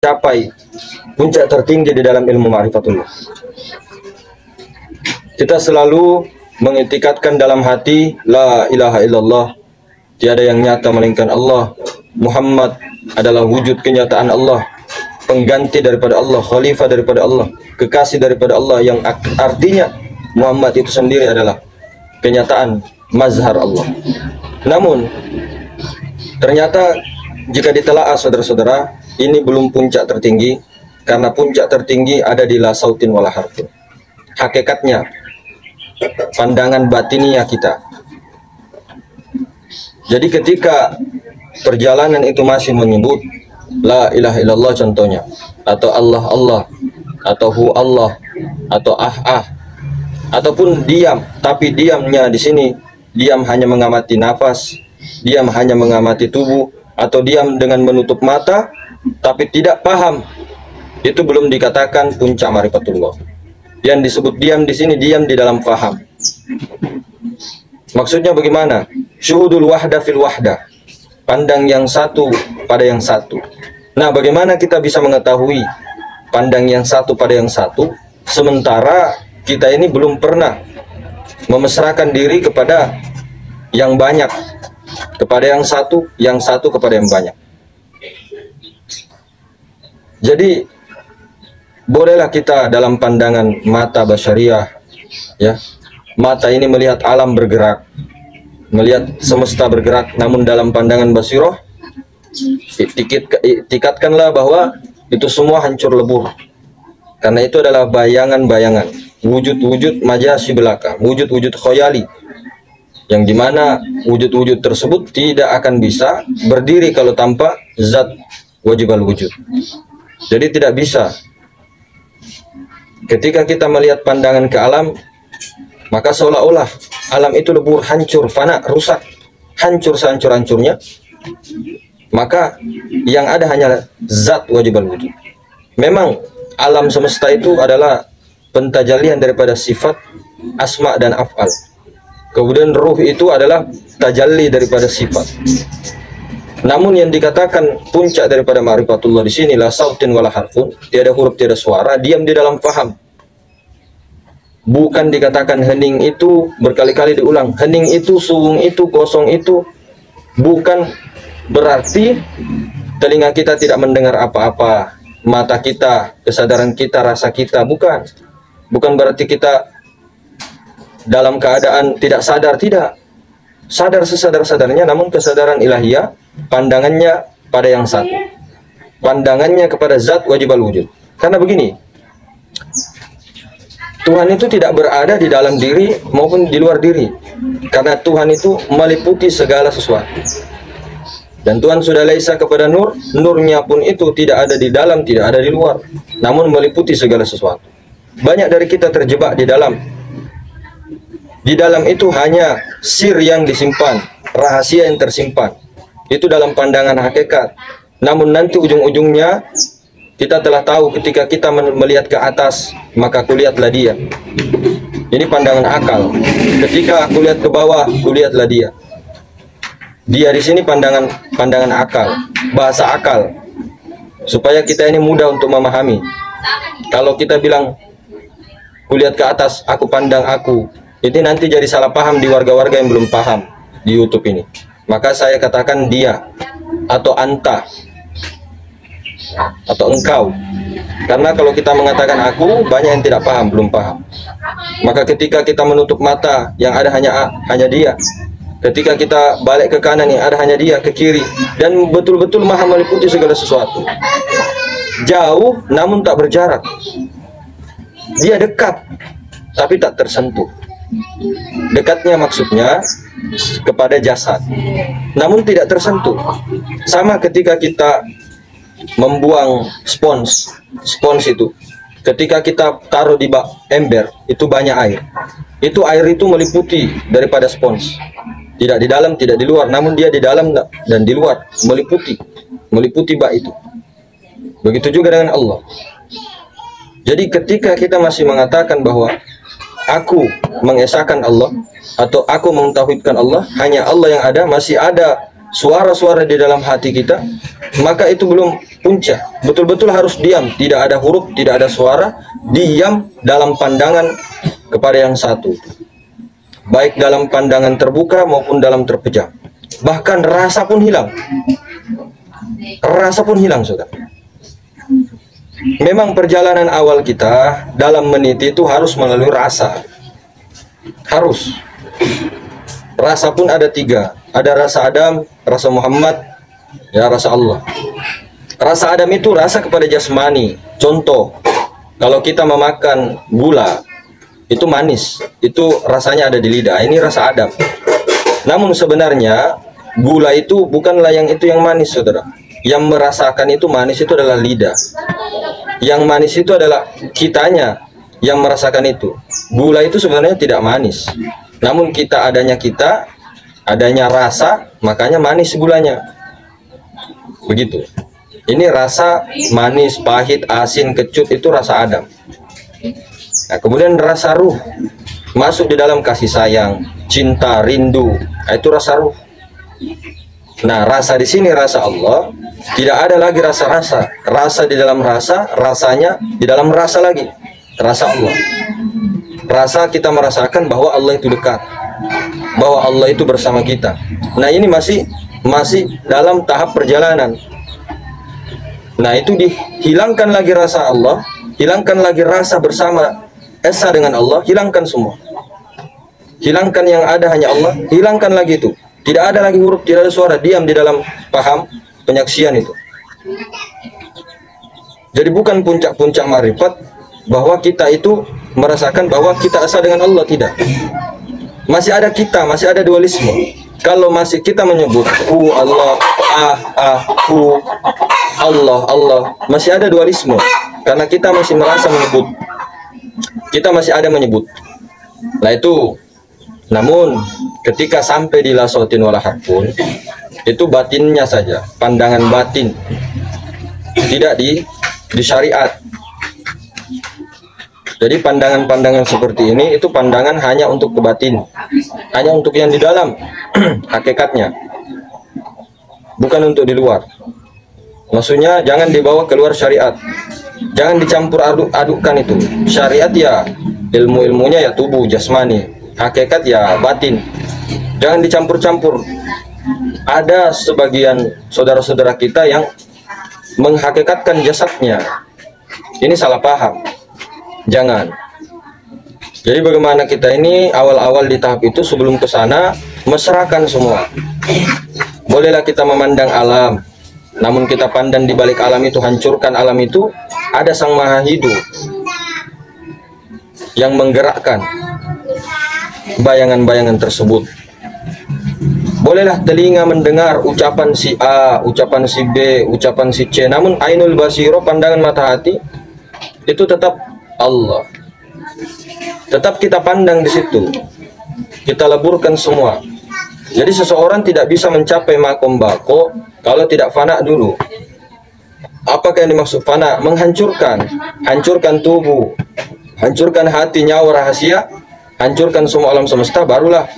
capai puncak tertinggi di dalam ilmu ma'rifatullah. Kita selalu mengitikadkan dalam hati la ilaha illallah, tiada yang nyata melainkan Allah. Muhammad adalah wujud kenyataan Allah, pengganti daripada Allah, khalifah daripada Allah, kekasih daripada Allah, yang artinya Muhammad itu sendiri adalah kenyataan mazhar Allah. Namun ternyata jika ditelaah saudara-saudara, ini belum puncak tertinggi, karena puncak tertinggi ada di la sautin wala harfin. Hakikatnya pandangan batiniah kita. Jadi ketika perjalanan itu masih menyebut la ilaha illallah contohnya, atau Allah Allah, atau hu Allah, atau ah, ataupun diam, tapi diamnya di sini diam hanya mengamati nafas, diam hanya mengamati tubuh, atau diam dengan menutup mata tapi tidak paham, itu belum dikatakan puncak ma'rifatullah. Yang disebut diam di sini diam di dalam paham. Maksudnya bagaimana? Syuhudul wahda fil wahda, pandang yang satu pada yang satu. Nah, bagaimana kita bisa mengetahui pandang yang satu pada yang satu, sementara kita ini belum pernah memesrakan diri kepada yang banyak, kepada yang satu kepada yang banyak. Jadi bolehlah kita dalam pandangan mata basyariah, ya, mata ini melihat alam bergerak, melihat semesta bergerak, namun dalam pandangan basiroh tikatkanlah bahwa itu semua hancur lebur, karena itu adalah bayangan-bayangan, wujud-wujud majasi belaka, wujud-wujud khoyali, yang dimana wujud-wujud tersebut tidak akan bisa berdiri kalau tanpa zat wajibal wujud. Jadi tidak bisa. Ketika kita melihat pandangan ke alam, maka seolah-olah alam itu lebur, hancur, fana, rusak, hancur sehancur-hancurnya. Maka yang ada hanya zat wajibal wujud. Memang alam semesta itu adalah pentajalian daripada sifat, asma dan af'al. Kemudian ruh itu adalah tajalli daripada sifat. Namun yang dikatakan puncak daripada ma'rifatullah di sini la sautin wala harfun, tiada huruf, tiada suara, diam di dalam paham. Bukan dikatakan hening itu berkali-kali diulang, hening itu, suwung itu, kosong itu, bukan berarti telinga kita tidak mendengar apa-apa, mata kita, kesadaran kita, rasa kita, bukan. Bukan berarti kita dalam keadaan tidak sadar, tidak. Sadar sesadar-sadarnya, namun kesadaran ilahiyah, pandangannya pada yang satu, pandangannya kepada zat wajibal wujud. Karena begini, Tuhan itu tidak berada di dalam diri maupun di luar diri, karena Tuhan itu meliputi segala sesuatu. Dan Tuhan sudah laisa kepada nur, nurnya pun itu tidak ada di dalam, tidak ada di luar, namun meliputi segala sesuatu. Banyak dari kita terjebak di dalam. Di dalam itu hanya sir yang disimpan, rahasia yang tersimpan. Itu dalam pandangan hakikat. Namun nanti ujung-ujungnya kita telah tahu ketika kita melihat ke atas, maka kulihatlah dia. Ini pandangan akal. Ketika aku lihat ke bawah, kulihatlah dia. Dia di sini pandangan akal, bahasa akal. Supaya kita ini mudah untuk memahami. Kalau kita bilang kulihat ke atas, aku pandang aku, ini nanti jadi salah paham di warga-warga yang belum paham di YouTube ini. Maka saya katakan dia, atau anta, atau engkau. Karena kalau kita mengatakan aku, banyak yang tidak paham, belum paham. Maka ketika kita menutup mata, yang ada hanya dia. Ketika kita balik ke kanan, yang ada hanya dia, ke kiri. Dan betul-betul maha meliputi segala sesuatu. Jauh, namun tak berjarak. Dia dekat, tapi tak tersentuh. Dekatnya maksudnya kepada jasad, namun tidak tersentuh. Sama ketika kita membuang spons itu, ketika kita taruh di bak ember, itu banyak air. Itu air itu meliputi daripada spons, tidak di dalam, tidak di luar, namun dia di dalam dan di luar, meliputi bak itu. Begitu juga dengan Allah. Jadi ketika kita masih mengatakan bahwa aku mengesahkan Allah, atau aku mentauhidkan Allah, hanya Allah yang ada, masih ada suara-suara di dalam hati kita, maka itu belum puncak. Betul-betul harus diam, tidak ada huruf, tidak ada suara, diam dalam pandangan kepada yang satu, baik dalam pandangan terbuka maupun dalam terpejam. Bahkan rasa pun hilang. Rasa pun hilang, saudara. Memang perjalanan awal kita dalam meniti itu harus melalui rasa. Harus. Rasa pun ada 3. Ada rasa Adam, rasa Muhammad, ya rasa Allah. Rasa Adam itu rasa kepada jasmani. Contoh, kalau kita memakan gula, itu manis, itu rasanya ada di lidah. Ini rasa Adam. Namun sebenarnya gula itu bukanlah yang manis, saudara. Yang merasakan itu manis itu adalah lidah. Yang manis itu adalah kitanya yang merasakan itu. Gula itu sebenarnya tidak manis. Namun adanya rasa, makanya manis gulanya. Begitu. Ini rasa manis, pahit, asin, kecut itu rasa Adam. Nah, kemudian rasa ruh masuk di dalam kasih sayang, cinta, rindu. Nah, itu rasa ruh. Nah, rasa di sini rasa Allah. Tidak ada lagi rasa-rasa. Rasa di dalam rasa, rasanya di dalam rasa lagi. Rasa Allah. Rasa kita merasakan bahwa Allah itu dekat, bahwa Allah itu bersama kita. Nah, ini masih dalam tahap perjalanan. Nah, itu dihilangkan lagi rasa Allah, hilangkan lagi rasa bersama esa dengan Allah, hilangkan semua. Hilangkan yang ada hanya Allah, hilangkan lagi itu. Tidak ada lagi huruf, tidak ada suara, diam di dalam paham penyaksian itu. Jadi bukan puncak-puncak marifat bahwa kita itu merasakan bahwa kita asa dengan Allah, tidak. Masih ada kita, masih ada dualisme. Kalau masih kita menyebut Allah, Allah, masih ada dualisme. Karena kita masih merasa menyebut. Kita masih ada menyebut. Nah itu. Namun ketika sampai di la sautin wala harfun, itu batinnya saja, pandangan batin, tidak di syariat. Jadi pandangan-pandangan seperti ini itu pandangan hanya untuk ke batin, hanya untuk yang di dalam hakikatnya, bukan untuk di luar. Maksudnya jangan dibawa keluar syariat, jangan dicampur adukkan itu. Syariat ya ilmu-ilmunya ya tubuh jasmani, hakikat ya batin, jangan dicampur-campur. Ada sebagian saudara-saudara kita yang menghakikatkan jasadnya, ini salah paham. Jangan. Jadi bagaimana kita ini awal-awal di tahap itu, sebelum ke sana mesrakan semua. Bolehlah kita memandang alam, namun kita pandang di balik alam itu, hancurkan alam itu, ada Sang Maha Hidup yang menggerakkan bayangan-bayangan tersebut. Bolehlah telinga mendengar ucapan si A, ucapan si B, ucapan si C, namun ainul basiro, pandangan mata hati, itu tetap Allah. Tetap kita pandang di situ. Kita leburkan semua. Jadi seseorang tidak bisa mencapai makom bako kalau tidak fana dulu. Apakah yang dimaksud fana? Menghancurkan, hancurkan tubuh, hancurkan hati, nyawa, rahasia, hancurkan semua alam semesta, barulah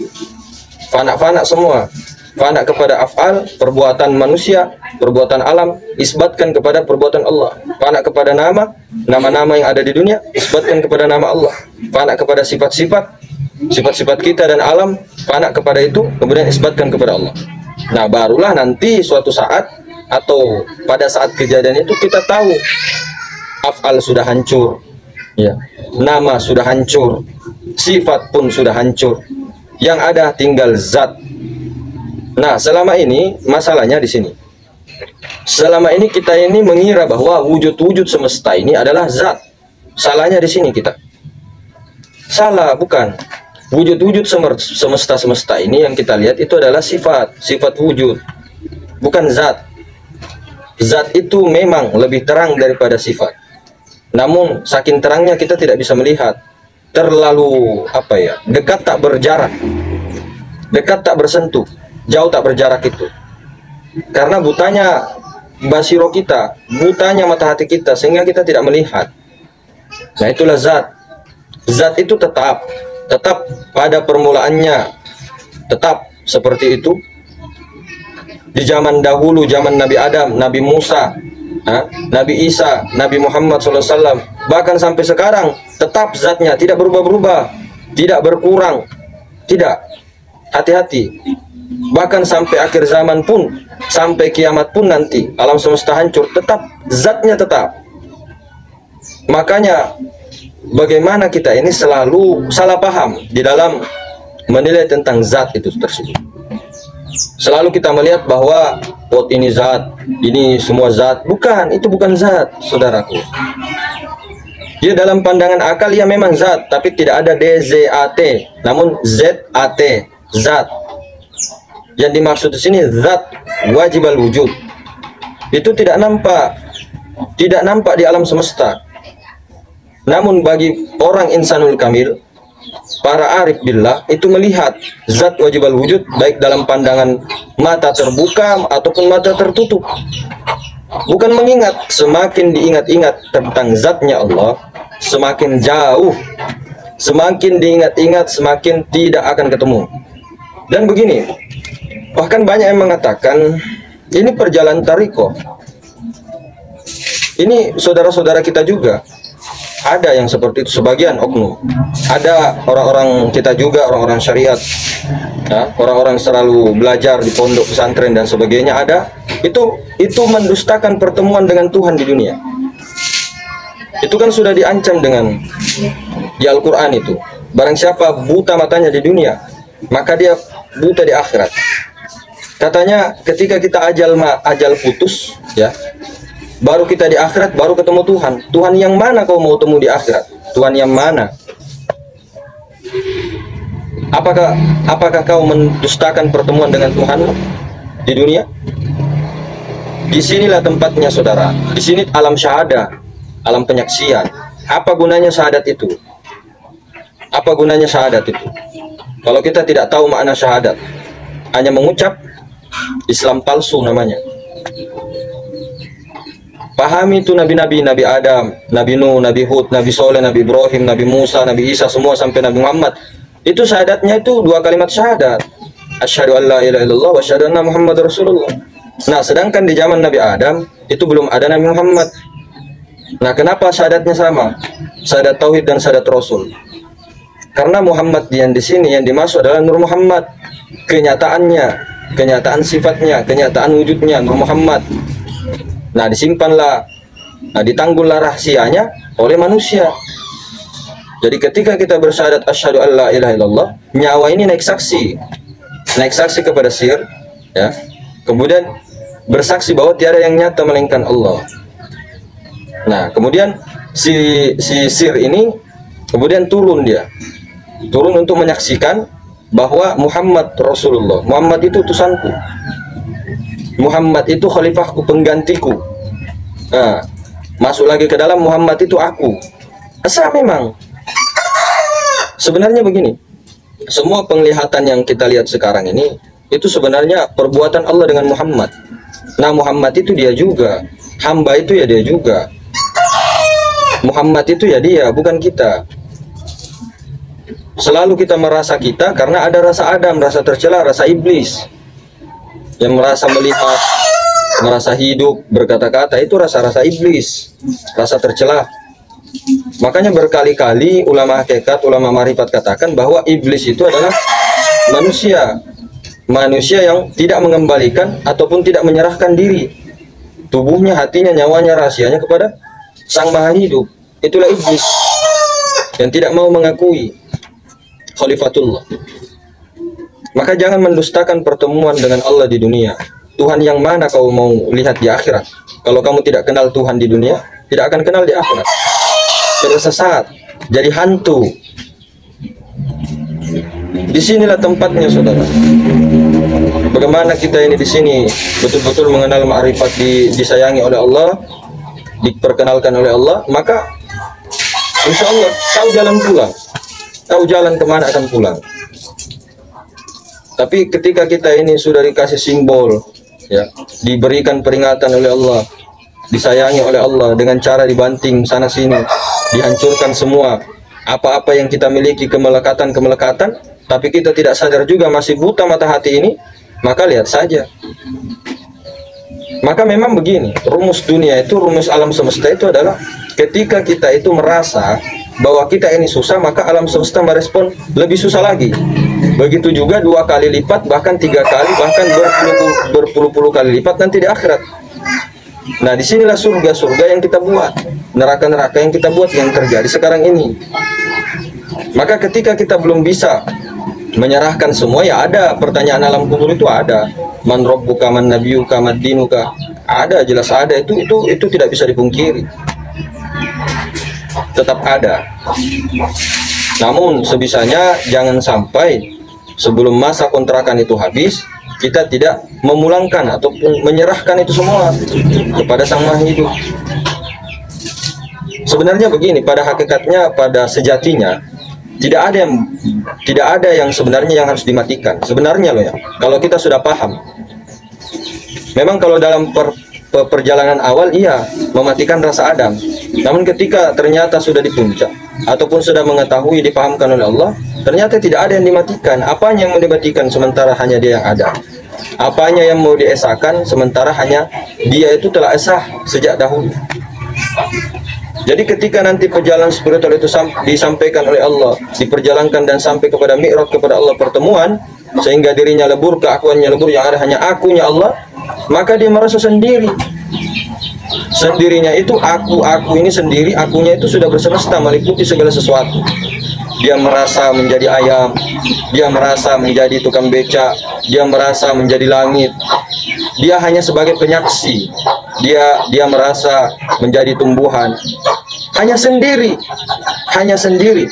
fana-fana semua. Fana kepada af'al, perbuatan manusia, perbuatan alam, isbatkan kepada perbuatan Allah. Fana kepada nama-nama yang ada di dunia, isbatkan kepada nama Allah. Fana kepada sifat-sifat kita dan alam, fana kepada itu, kemudian isbatkan kepada Allah. Nah, barulah nanti suatu saat atau pada saat kejadian itu kita tahu af'al sudah hancur, ya, nama sudah hancur, sifat pun sudah hancur, yang ada tinggal zat. Nah, selama ini masalahnya di sini. Selama ini kita ini mengira bahwa wujud-wujud semesta ini adalah zat. Salahnya di sini kita. Salah, bukan. Wujud-wujud semesta ini yang kita lihat itu adalah sifat wujud, bukan zat. Zat itu memang lebih terang daripada sifat. Namun saking terangnya kita tidak bisa melihat. Terlalu dekat tak berjarak. Dekat tak bersentuh. Jauh tak berjarak itu. Karena butanya basiro kita, butanya mata hati kita, sehingga kita tidak melihat. Nah, itulah zat. Zat itu tetap pada permulaannya, tetap seperti itu. di zaman dahulu, zaman Nabi Adam, Nabi Musa, Nabi Isa, Nabi Muhammad SAW, bahkan sampai sekarang tetap zatnya tidak berubah-berubah, tidak berkurang, tidak. Hati-hati. Bahkan sampai akhir zaman pun, sampai kiamat pun nanti, alam semesta hancur, tetap zatnya tetap. Makanya bagaimana kita ini selalu salah paham di dalam menilai tentang zat itu tersebut. Selalu kita melihat bahwa pot ini zat, ini semua zat. Bukan, itu bukan zat, saudaraku. Dia dalam pandangan akal ya memang zat, tapi tidak ada DZAT, namun ZAT, zat. Yang dimaksud di sini zat wajib al-wujud. Itu tidak nampak di alam semesta. Namun bagi orang insanul kamil, para arif billah itu melihat zat wajib al-wujud baik dalam pandangan mata terbuka ataupun mata tertutup. Bukan mengingat, semakin diingat-ingat tentang zatnya Allah, semakin jauh, semakin diingat-ingat semakin tidak akan ketemu. Dan begini, bahkan banyak yang mengatakan ini perjalanan tariko. Ini saudara-saudara kita juga ada yang seperti itu, sebagian oknum. Ada orang-orang kita juga, orang-orang syariat, orang-orang selalu belajar di pondok pesantren dan sebagainya, ada. Itu mendustakan pertemuan dengan Tuhan di dunia. Itu kan sudah diancam dengan di Al-Quran itu. Barang siapa buta matanya di dunia, maka dia buta di akhirat. Katanya ketika kita ajal putus, ya, baru kita di akhirat, baru ketemu Tuhan. Tuhan yang mana kau mau temu di akhirat? Tuhan yang mana? Apakah kau mendustakan pertemuan dengan Tuhan di dunia? Disinilah tempatnya, saudara. Di sini alam syahadah, alam penyaksian. Apa gunanya syahadat itu? Apa gunanya syahadat itu? Kalau kita tidak tahu makna syahadat, hanya mengucap, Islam palsu namanya. Pahami itu nabi-nabi, Nabi Adam, Nabi Nuh, Nabi Hud, Nabi Soleh, Nabi Ibrahim, Nabi Musa, Nabi Isa, semua sampai Nabi Muhammad. Itu syahadatnya itu 2 kalimat syahadat. Asyhadu an la ilaha illallah wa asyhadu anna Muhammad Rasulullah. Nah, sedangkan di zaman Nabi Adam itu belum ada Nabi Muhammad. Nah, kenapa syahadatnya sama? Syahadat tauhid dan syahadat rasul. Karena Muhammad yang di sini yang dimaksud adalah Nur Muhammad. Kenyataannya, kenyataan sifatnya, kenyataan wujudnya Nur Muhammad. Nah, disimpanlah, ditanggullah rahasianya oleh manusia. Jadi ketika kita bersyahadat asyhadu an la ilaha illallah, nyawa ini naik saksi kepada sir, ya. Kemudian bersaksi bahwa tiada yang nyata melainkan Allah. Nah, kemudian si sir ini kemudian turun untuk menyaksikan bahwa Muhammad Rasulullah, Muhammad itu utusanku, Muhammad itu khalifahku, penggantiku. Nah, masuk lagi ke dalam, Muhammad itu aku. Asa memang sebenarnya begini, semua penglihatan yang kita lihat sekarang ini itu sebenarnya perbuatan Allah dengan Muhammad. Nah, Muhammad itu dia juga, hamba itu ya dia juga, Muhammad itu ya dia, bukan kita. Selalu kita merasa kita karena ada rasa Adam, rasa tercela, rasa iblis yang merasa melihat, merasa hidup, berkata-kata, itu rasa-rasa iblis, rasa tercela. Makanya berkali-kali ulama hakikat, ulama marifat katakan bahwa iblis itu adalah manusia yang tidak mengembalikan ataupun tidak menyerahkan diri, tubuhnya, hatinya, nyawanya, rahasianya kepada Sang Maha Hidup. Itulah iblis yang tidak mau mengakui khalifatullah. Maka jangan mendustakan pertemuan dengan Allah di dunia. Tuhan yang mana kau mau lihat di akhirat? Kalau kamu tidak kenal Tuhan di dunia, tidak akan kenal di akhirat. Tersesat, jadi hantu. Disinilah tempatnya, saudara. Bagaimana kita ini di sini betul-betul mengenal ma'rifat, disayangi oleh Allah, diperkenalkan oleh Allah, maka insya Allah tahu jalan pulang, tahu jalan kemana akan pulang. Tapi ketika kita ini sudah dikasih simbol, ya, diberikan peringatan oleh Allah, disayangi oleh Allah dengan cara dibanting sana sini, dihancurkan semua apa-apa yang kita miliki, kemelekatan, tapi kita tidak sadar juga masih buta mata hati ini, Maka lihat saja. Maka memang begini, rumus dunia itu, rumus alam semesta itu adalah ketika kita itu merasa bahwa kita ini susah, maka alam semesta merespon lebih susah lagi. Begitu juga 2 kali lipat, bahkan 3 kali, bahkan berpuluh-puluh kali lipat nanti di akhirat. Nah, disinilah surga-surga yang kita buat, neraka-neraka yang kita buat, yang terjadi sekarang ini. Maka ketika kita belum bisa menyerahkan semua, ya ada pertanyaan alam kubur itu ada. Man rabbuka, man nabiyuka, mad dinuka. Ada, jelas ada, itu tidak bisa dipungkiri. Tetap ada. Namun sebisanya jangan sampai sebelum masa kontrakan itu habis kita tidak memulangkan ataupun menyerahkan itu semua kepada Sang Maha Hidup. Sebenarnya begini, pada hakikatnya, pada sejatinya tidak ada yang sebenarnya yang harus dimatikan. Sebenarnya loh ya, kalau kita sudah paham. Memang kalau dalam perjalanan awal iya mematikan rasa Adam. Namun ketika ternyata sudah di puncak ataupun sudah mengetahui, dipahamkan oleh Allah, ternyata tidak ada yang dimatikan. Apanya yang mau dimatikan sementara hanya dia yang ada? Apanya yang mau diesakan sementara hanya dia itu telah esah sejak dahulu? Jadi ketika nanti perjalanan spiritual itu disampaikan oleh Allah, diperjalankan dan sampai kepada mi'raj, kepada Allah, pertemuan, sehingga dirinya lebur, keakuannya lebur, yang ada hanya akunya Allah, maka dia merasa sendiri. Sendirinya itu aku ini sendiri, akunya itu sudah bersemesta, meliputi segala sesuatu. Dia merasa menjadi ayam, dia merasa menjadi tukang becak, dia merasa menjadi langit. Dia hanya sebagai penyaksi. Dia merasa menjadi tumbuhan. Hanya sendiri, hanya sendiri.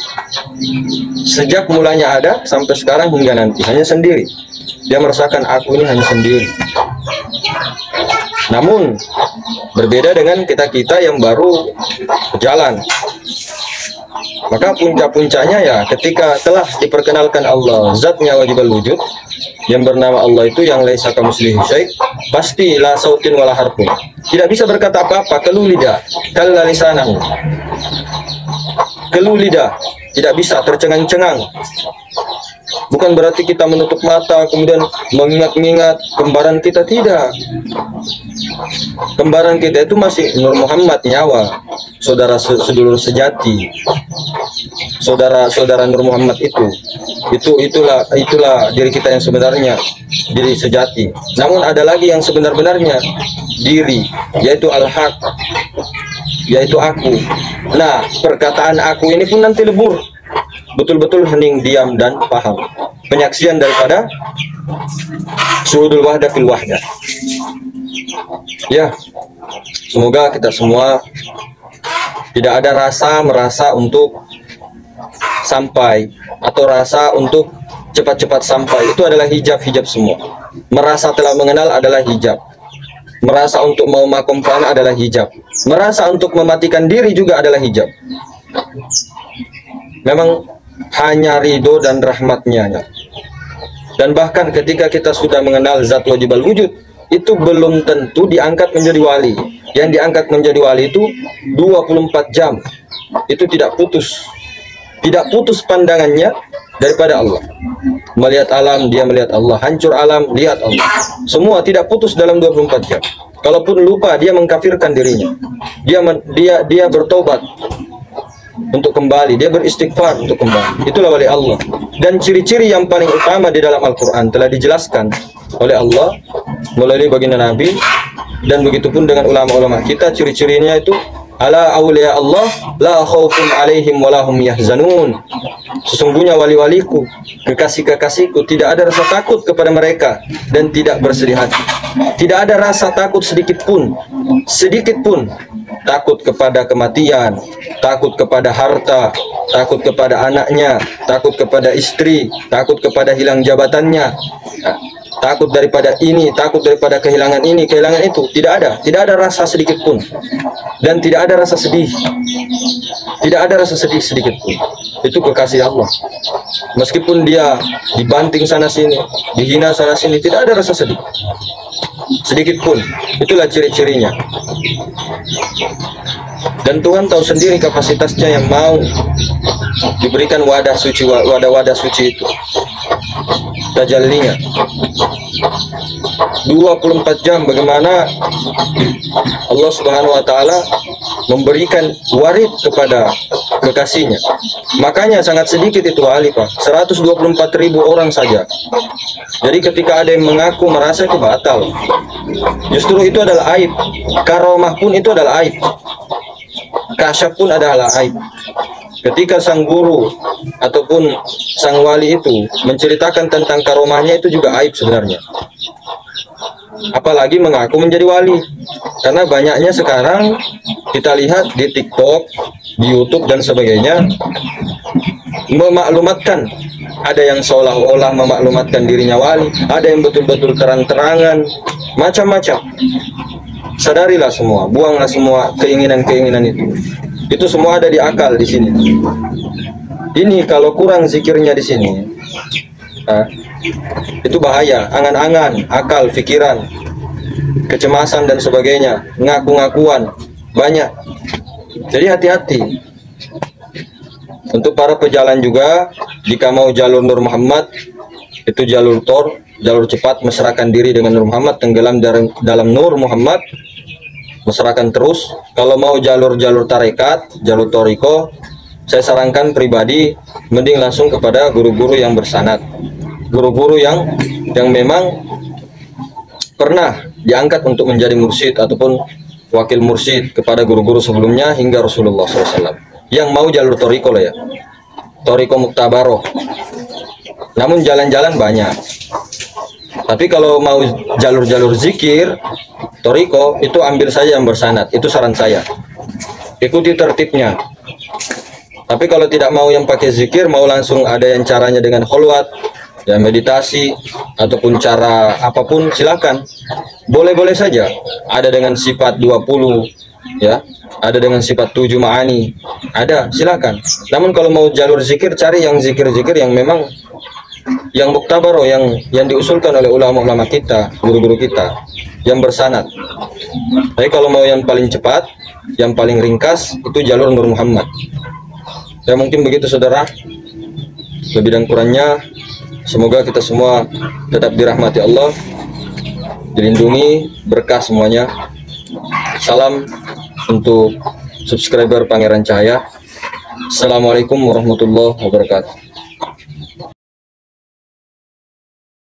Sejak mulanya ada sampai sekarang hingga nanti, hanya sendiri. Dia merasakan aku ini hanya sendiri. Namun berbeda dengan kita yang baru jalan. Maka puncak-puncaknya ya ketika telah diperkenalkan Allah, zatnya wajibal wujud, yang bernama Allah itu yang laisa kamitslihi syai', pasti la sautin wala harfun. Tidak bisa berkata apa-apa, keluh lidah, kalla lisanahu. Keluh lidah, tidak bisa, tercengang-cengang. Bukan berarti kita menutup mata kemudian mengingat-ingat kembaran kita, tidak. Kembaran kita itu masih Nur Muhammad nyawa, saudara sedulur sejati, saudara Nur Muhammad itulah diri kita yang sebenarnya, diri sejati. Namun ada lagi yang sebenar-benarnya diri, yaitu al-haq, yaitu aku. Nah, perkataan aku ini pun nanti lebur, betul-betul hening, diam dan paham. Penyaksian daripada syuhudul wahdah fil wahdah. Ya, semoga kita semua tidak ada merasa untuk sampai atau rasa untuk cepat-cepat sampai. Itu adalah hijab semua. Merasa telah mengenal adalah hijab. Merasa untuk mau makom fana adalah hijab. Merasa untuk mematikan diri juga adalah hijab. Memang hanya ridho dan rahmatnya. Dan bahkan ketika kita sudah mengenal zat wajibal wujud, itu belum tentu diangkat menjadi wali. Yang diangkat menjadi wali itu 24 jam. Itu tidak putus. Tidak putus pandangannya daripada Allah. Melihat alam, dia melihat Allah. Hancur alam, lihat Allah. Semua tidak putus dalam 24 jam. Kalaupun lupa, dia mengkafirkan dirinya. Dia bertobat untuk kembali, dia beristighfar untuk kembali. Itulah wali Allah. Dan ciri-ciri yang paling utama di dalam Al-Quran telah dijelaskan oleh Allah melalui baginda Nabi, dan begitu pun dengan ulama-ulama kita. Ciri-cirinya itu ala awliya Allah la khaufun alaihim walahum yahzanun. Sesungguhnya wali-waliku, kekasih-kekasihku, tidak ada rasa takut kepada mereka dan tidak bersedih hati. Tidak ada rasa takut sedikit pun takut kepada kematian, takut kepada harta, takut kepada anaknya, takut kepada istri, takut kepada hilang jabatannya, takut daripada ini, takut daripada kehilangan ini, kehilangan itu. Tidak ada rasa sedikit pun, dan tidak ada rasa sedih, tidak ada rasa sedih sedikit pun. Itu kekasih Allah. Meskipun dia dibanting sana sini, dihina sana sini, tidak ada rasa sedih sedikit pun. Itulah ciri-cirinya. Dan Tuhan tahu sendiri kapasitasnya yang mau diberikan wadah suci itu, tajallinya. 24 jam bagaimana Allah Subhanahu wa taala memberikan warid kepada kekasihnya. Makanya sangat sedikit itu wali, Pak. 124.000 orang saja. Jadi ketika ada yang mengaku merasa itu batal, justru itu adalah aib. Karomah pun itu adalah aib. Kasyaf pun adalah aib. Ketika sang guru ataupun sang wali itu menceritakan tentang karomahnya, itu juga aib sebenarnya. Apalagi mengaku menjadi wali. Karena banyaknya sekarang kita lihat di TikTok, di YouTube dan sebagainya, memaklumatkan. Ada yang seolah-olah memaklumatkan dirinya wali, ada yang betul-betul terang-terangan, macam-macam. Sadarilah semua, buanglah semua keinginan-keinginan itu. Itu semua ada di akal di sini. Ini kalau kurang zikirnya di sini, itu bahaya. Angan-angan, akal, pikiran, kecemasan dan sebagainya, ngaku-ngakuan banyak. Jadi hati-hati. Untuk para pejalan juga, jika mau jalur Nur Muhammad, itu jalur Tor, jalur cepat, mesrakan diri dengan Nur Muhammad, tenggelam dalam Nur Muhammad, mesrakan terus. Kalau mau jalur-jalur tarekat, jalur toriko, saya sarankan pribadi mending langsung kepada guru-guru yang bersanad, guru-guru yang memang pernah diangkat untuk menjadi mursyid ataupun wakil mursyid kepada guru-guru sebelumnya hingga Rasulullah SAW. Yang mau jalur toriko lah ya, toriko muktabaroh. Namun jalan-jalan banyak. Tapi kalau mau jalur-jalur zikir, toriko, itu ambil saja yang bersanad. Itu saran saya. Ikuti tertibnya. Tapi kalau tidak mau yang pakai zikir, mau langsung ada yang caranya dengan kholwat, ya meditasi, ataupun cara apapun, silakan. Boleh-boleh saja. Ada dengan sifat 20, ya. Ada dengan sifat 7 ma'ani. Ada, silakan. Namun kalau mau jalur zikir, cari yang zikir-zikir yang memang yang muktabaro, yang diusulkan oleh ulama-ulama kita, guru-guru kita, yang bersanad. Tapi kalau mau yang paling cepat, yang paling ringkas, itu jalur Nur Muhammad. Ya mungkin begitu saudara. Lebih dan kurangnya, semoga kita semua tetap dirahmati Allah, dilindungi, berkah semuanya. Salam untuk subscriber Pangeran Cahaya. Assalamualaikum warahmatullahi wabarakatuh.